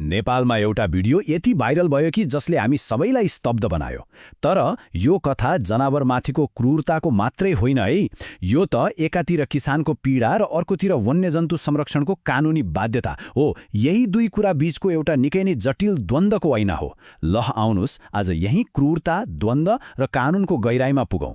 नेपालमा एउटा भिडियो यति भाइरल भयो कि जसले हामी सबैलाई स्तब्ध बनायो। तर यो कथा जनावरमाथिको क्रूरताको मात्रै होइन है, यो त एकातिर किसानको पीडा र अर्कोतिर वन्यजन्तु संरक्षणको कानुनी बाध्यता हो। यही दुई कुरा बीचको एउटा निकै नै जटिल द्वन्द्वको ऐना हो। ल आउनुस् आज यही क्रूरता, द्वन्द्व र कानुनको गहिराईमा पुगौं।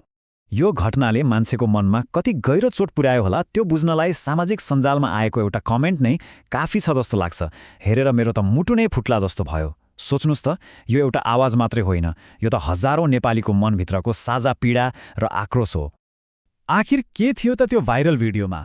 यो घटनाले मान्छेको मनमा कति गहिरो चोट पुर्यायो होला त्यो बुझ्नलाई सामाजिक सञ्जालमा आएको एउटा कमेन्ट नै काफी छ जस्तो लाग्छ। हेरेर मेरो त मुटु नै फुट्ला जस्तो भयो। सोच्नुस् त, यो एउटा आवाज मात्रै होइन, यो त हजारौं नेपालीको मनभित्रको साझा पीडा र आक्रोश हो। आखिर के थियो त त्यो भाइरल भिडियोमा?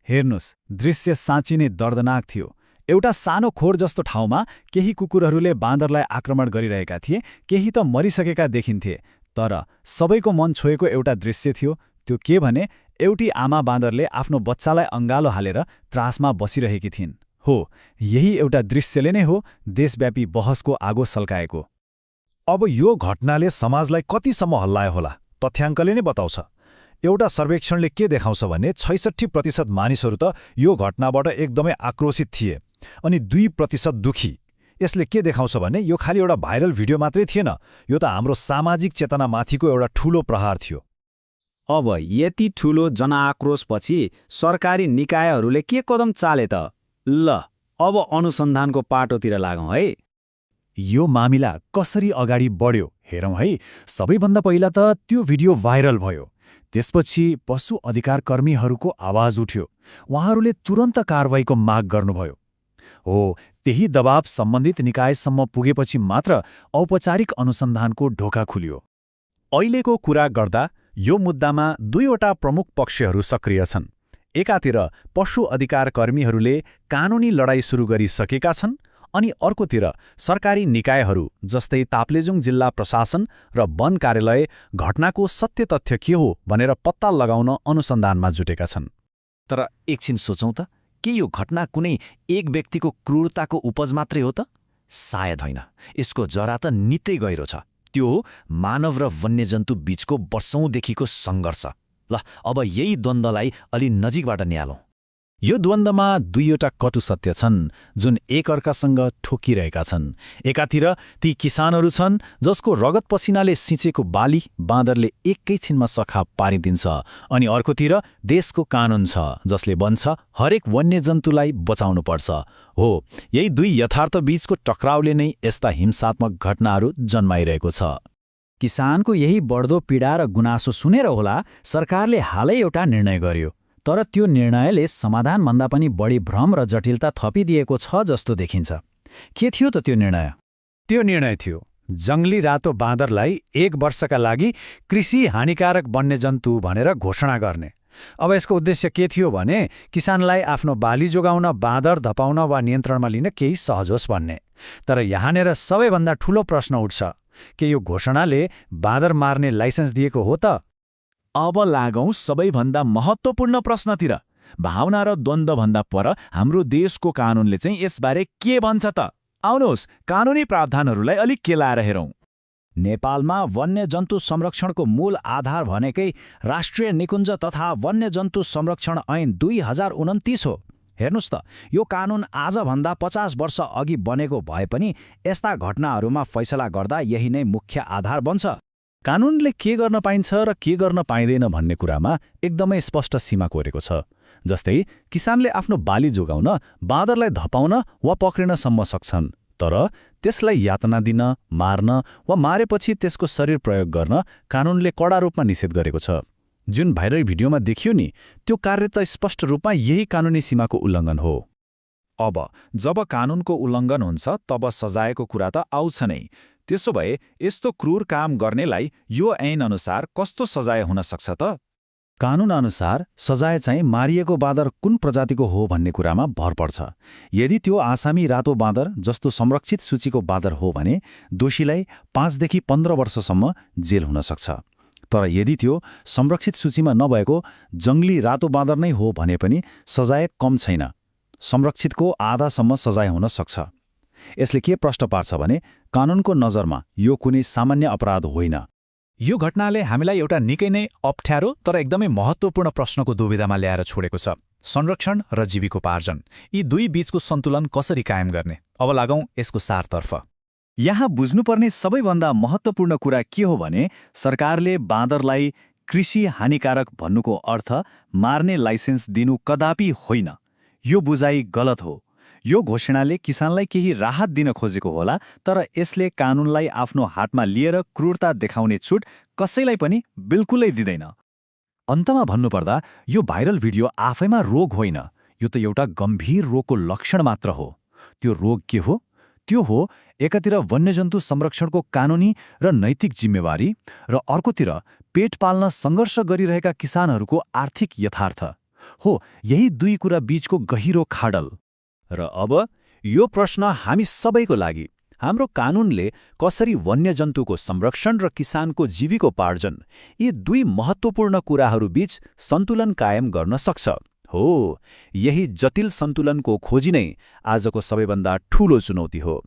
हेर्नुस्, दृश्य साँच्चै नै दर्दनाक थियो। एउटा सानो खोर जस्तो ठाउँमा केही कुकुरहरूले बाँदरलाई आक्रमण गरिरहेका थिए, केही त मरिसकेका देखिन्थे। तर सबैको मन छोएको एउटा दृश्य थियो। त्यो के भने, एउटी आमा बाँदरले आफ्नो बच्चालाई अङ्गालो हालेर त्रासमा बसिरहेकी थिइन्। हो, यही एउटा दृश्यले नै हो देशव्यापी बहसको आगो सल्काएको। अब यो घटनाले समाजलाई कतिसम्म हल्लायो होला तथ्याङ्कले नै बताउँछ। एउटा सर्वेक्षणले के देखाउँछ भने 66% मानिसहरू त यो घटनाबाट एकदमै आक्रोशित थिए अनि 2% दुखी। यसले के देखाउँछ भने यो खालि एउटा भाइरल भिडियो मात्रै थिएन, यो त हाम्रो सामाजिक चेतनामाथिको एउटा ठूलो प्रहार थियो। अब यति ठूलो जनआक्रोशपछि सरकारी निकायहरूले के कदम चाले त? ल अब अनुसन्धानको पाटोतिर लागौँ है। यो मामिला कसरी अगाडि बढ्यो हेरौँ है। सबैभन्दा पहिला त त्यो भिडियो भाइरल भयो। त्यसपछि पशु अधिकार कर्मीहरूको आवाज उठ्यो। उहाँहरूले तुरन्त कारबाहीको माग गर्नुभयो। हो, त्यही दबाव सम्बन्धित निकायसम्म पुगेपछि मात्र औपचारिक अनुसन्धानको ढोका खुल्यो। अहिलेको कुरा गर्दा यो मुद्दामा दुईवटा प्रमुख पक्षहरू सक्रिय छन्। एकातिर पशु अधिकार कर्मीहरूले कानुनी लडाईँ सुरु गरिसकेका छन्, अनि अर्कोतिर सरकारी निकायहरू जस्तै ताप्लेजुङ जिल्ला प्रशासन र वन कार्यालय घटनाको सत्य तथ्य के हो भनेर पत्ता लगाउन अनुसन्धानमा जुटेका छन्। तर एकछिन सोचौँ त, के यो घटना कुनै एक व्यक्तिको क्रूरताको उपज मात्रै हो त? सायद होइन। यसको जरा त निकै गहिरो छ। त्यो हो मानव र वन्यजन्तु बीचको वर्षौंदेखिको सङ्घर्ष। ल अब यही द्वन्द्वलाई अलि नजिकबाट निहालौँ। यो द्वन्द्वमा दुईवटा कटु सत्य छन् जुन एकअर्कासँग ठोकिरहेका छन्। एकातिर ती किसानहरू छन् जसको रगत पसिनाले सिँचेको बाली बाँदरले एकैछिनमा सखा पारिदिन्छ, अनि अर्कोतिर देशको कानुन छ जसले भन्छ हरेक वन्यजन्तुलाई बचाउनुपर्छ। हो, यही दुई यथार्थ बीचको टक्राउले नै यस्ता हिंसात्मक घटनाहरू जन्माइरहेको छ। किसानको यही बढ्दो पीडा र गुनासो सुनेर होला सरकारले हालै एउटा निर्णय गर्यो। तर त्यो निर्णयले समाधानभन्दा पनि बढी भ्रम र जटिलता थपिदिएको छ जस्तो देखिन्छ। के थियो त त्यो निर्णय? त्यो निर्णय थियो जङ्गली रातो बाँदरलाई 1 वर्षका लागि कृषि हानिकारक वन्यजन्तु भनेर घोषणा गर्ने। अब यसको उद्देश्य के थियो भने किसानलाई आफ्नो बाली जोगाउन, बाँदर धपाउन वा नियन्त्रणमा लिन केही सहज होस् भन्ने। तर यहाँनिर सबैभन्दा ठूलो प्रश्न उठ्छ, के यो घोषणाले बाँदर मार्ने लाइसेन्स दिएको हो त? अब लागौं सबैभन्दा महत्त्वपूर्ण प्रश्नतिर। भावना र द्वन्द्वभन्दा पर हाम्रो देशको कानुनले चाहिँ यसबारे के भन्छ त? आउनुहोस् कानुनी प्रावधानहरूलाई अलिक केलाएर हेरौँ। नेपालमा वन्यजन्तु संरक्षणको मूल आधार भनेकै राष्ट्रिय निकुञ्ज तथा वन्यजन्तु संरक्षण ऐन 2029 हो। हेर्नुस् त, यो कानुन आजभन्दा 50 वर्ष अघि बनेको भए पनि यस्ता घटनाहरूमा फैसला गर्दा यही नै मुख्य आधार बन्छ। कानुनले के गर्न पाइन्छ र के गर्न पाइँदैन भन्ने कुरामा एकदमै स्पष्ट सीमा कोरेको छ। जस्तै किसानले आफ्नो बाली जोगाउन, बाँदरलाई धपाउन वा पक्रिनसम्म सक्छन्, तर त्यसलाई यातना दिन, मार्न वा मारेपछि त्यसको शरीर प्रयोग गर्न कानुनले कडा रूपमा निषेध गरेको छ। जुन भाइरल भिडियोमा देखियो नि, त्यो कार्य त स्पष्ट रूपमा यही कानुनी सीमाको उल्लङ्घन हो। अब जब कानुनको उल्लङ्घन हुन्छ तब सजायको कुरा त आउँछ नै। त्यसो भए यस्तो क्रूर काम गर्नेलाई यो ऐन अनुसार कस्तो सजाय हुन सक्छ त? कानुन अनुसार सजाय चाहिँ मारिएको बाँदर कुन प्रजातिको हो भन्ने कुरामा भर पर्छ। यदि त्यो आसामी रातो बाँदर जस्तो संरक्षित सूचीको बाँदर हो भने दोषीलाई 5 देखि 15 वर्षसम्म जेल हुन सक्छ। तर यदि त्यो संरक्षित सूचीमा नभएको जङ्गली रातो बाँदर नै हो भने पनि सजाय कम छैन, संरक्षितको आधासम्म सजाय हुन सक्छ। यसले के प्रश्न पार्छ भने कानुनको नजरमा यो कुनै सामान्य अपराध होइन। यो घटनाले हामीलाई एउटा निकै नै अप्ठ्यारो तर एकदमै महत्त्वपूर्ण प्रश्नको दुविधामा ल्याएर छोडेको छ। संरक्षण र जीविकोपार्जन, यी दुई बीचको सन्तुलन कसरी कायम गर्ने? अब लागौं यसको सारतर्फ। यहाँ बुझ्नुपर्ने सबैभन्दा महत्त्वपूर्ण कुरा के हो भने सरकारले बाँदरलाई कृषि हानिकारक भन्नुको अर्थ मार्ने लाइसेन्स दिनु कदापि होइन। यो बुझाइ गलत हो। यो घोषणाले किसानलाई केही राहत दिन खोजेको होला, तर यसले कानूनलाई आफ्नो हातमा लिएर क्रूरता देखाउने छुट कसैलाई पनि बिल्कुलै दिँदैन। अन्तमा भन्नुपर्दा यो भाइरल भिडियो आफैमा रोग होइन, यो त एउटा गम्भीर रोगको लक्षण मात्र हो। त्यो रोग के हो? त्यो हो एकातिर वन्यजन्तु संरक्षणको कानूनी र नैतिक जिम्मेवारी र अर्कोतिर पेट पाल्न सङ्घर्ष गरिरहेका किसानहरूको आर्थिक यथार्थ हो। यही दुई कुरा बीचको गहिरो खाडल। र अब यो प्रश्न हामी सबैको लागि, हाम्रो कानूनले कसरी वन्यजन्तुको संरक्षण र किसानको जीविकोपार्जन, यी दुई महत्त्वपूर्ण कुराहरूबीच सन्तुलन कायम गर्न सक्छ? हो, यही जटिल सन्तुलनको खोजी नै आजको सबैभन्दा ठूलो चुनौती हो।